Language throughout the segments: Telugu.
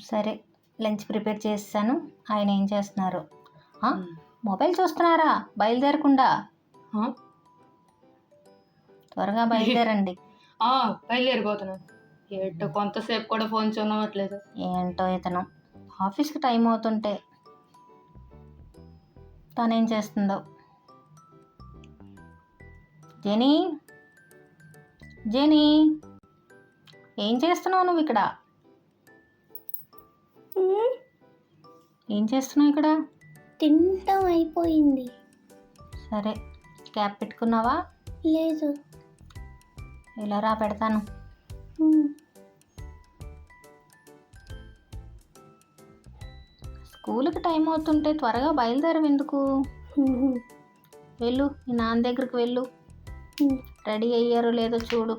సరే లంచ్ ప్రిపేర్ చేస్తాను. ఆయన ఏం చేస్తున్నారు? మొబైల్ చూస్తున్నారా బయలుదేరకుండా? త్వరగా బయలుదేరండి. బయలుదేరిపోతున్నాను. ఏంటో కొంతసేపు కూడా ఫోన్ చూడవట్లేదు. ఏంటో ఇతను ఆఫీస్కి టైం అవుతుంటే తనేం చేస్తుందో. జెనీ, జెనీ, ఏం చేస్తున్నావు నువ్వు ఇక్కడ? ఏం చేస్తున్నావు ఇక్కడ? తింటాం అయిపోయింది. సరే క్యాప్ పెట్టుకున్నావా? లేదు. ఇలా రా, పెడతాను. స్కూల్కి టైం అవుతుంటే త్వరగా బయలుదేరం ఎందుకు? వెళ్ళు, మీ నాన్న దగ్గరికి వెళ్ళు. రెడీ అయ్యారో లేదో చూడు.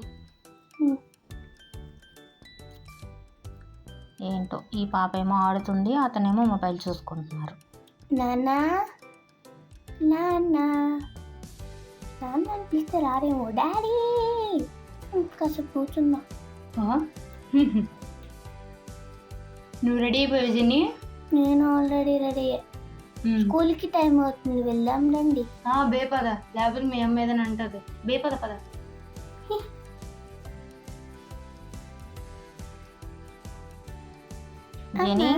ఏంటో ఈ పాప ఏమో ఆడుతుంది, అతనేమో మొబైల్ చూసుకుంటున్నారు. నాన్నా నాన్నా నాన్న పిలిస్తే రారేమో. డాడీ కాసేపు కూర్చున్నా. నువ్వు రెడీ అయిపోయావు జెన్నీ? నేను ఆల్రెడీ రెడీ. స్కూల్కి టైం అవుతుంది, వెళ్దాం రండి. బేపద, లేకపోతే మీ అమ్మ ఏదని అంటది. బేపద పద. జెనీ,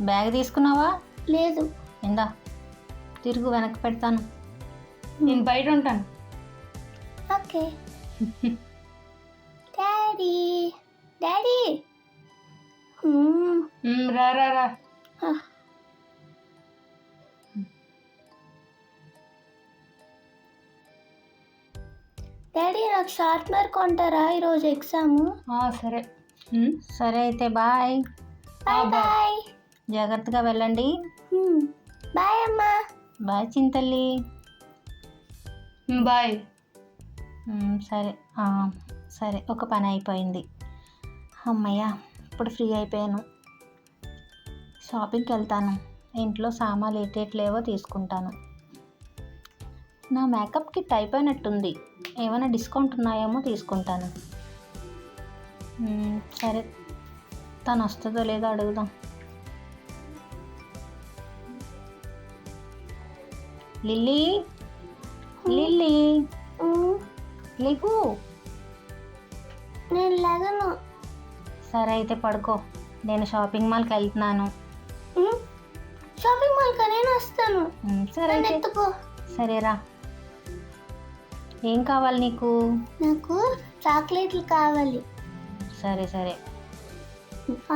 బ్యాగ్ తీసుకున్నావా? లేదు. ఇందా తిరుగు, వెనక్కి పెడతాను. నేను బయట ఉంటాను. ఓకే. డాడీ డాడీ రా రా రా. డాడీ నాకు షార్ప్నర్ కొంటారా ఈరోజు ఎగ్జామ్? సరే. సరే అయితే బాయ్. బాయ్. జాగ్రత్తగా వెళ్ళండి. బాయ్ అమ్మా. బాయ్ చింతల్లి. బాయ్. సరే సరే, ఒక పని అయిపోయింది. అమ్మయ్య, ఇప్పుడు ఫ్రీ అయిపోయాను. షాపింగ్కి వెళ్తాను. ఇంట్లో సామాన్లు ఏటేట్లేవో తీసుకుంటాను. నా మేకప్ కిట్ అయిపోయినట్టుంది. ఏమైనా డిస్కౌంట్ ఉన్నాయేమో తీసుకుంటాను. సరే, తను వస్తుందో లేదో అడుగుదాం. లిల్లీ, లిల్లీ, లేకు. నేను లేగను. సరే అయితే పడుకో, నేను షాపింగ్ మాల్కి వెళ్తున్నాను. షాపింగ్ మాల్కి నేను వస్తాను. సరే అయితే ఎత్తుకో. సరేరా. ఏం కావాలి నీకు? నాకు చాక్లెట్లు కావాలి. సరే సరే.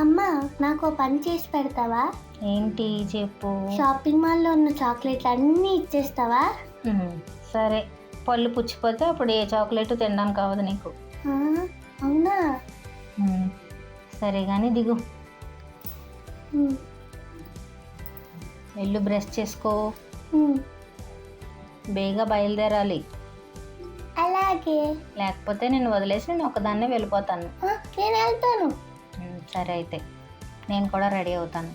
అమ్మ, నాకు పని చేసి పెడతావా? ఏంటి చెప్పు. షాపింగ్ మాల్లో ఉన్న చాక్లెట్లు అన్నీ ఇచ్చేస్తావా? సరే, పళ్ళు పుచ్చిపోతే అప్పుడు ఏ చాక్లెట్ తినడానికి అవ్వదు నీకు. అవునా? సరే కానీ దిగు. వెళ్ళు, బ్రష్ చేసుకో. బేగా బయలుదేరాలి. అలాగే. లేకపోతే నేను వదిలేసి నేను ఒకదాన్నే వెళ్ళిపోతాను. నేను వెళ్తాను. సరే అయితే నేను కూడా రెడీ అవుతాను.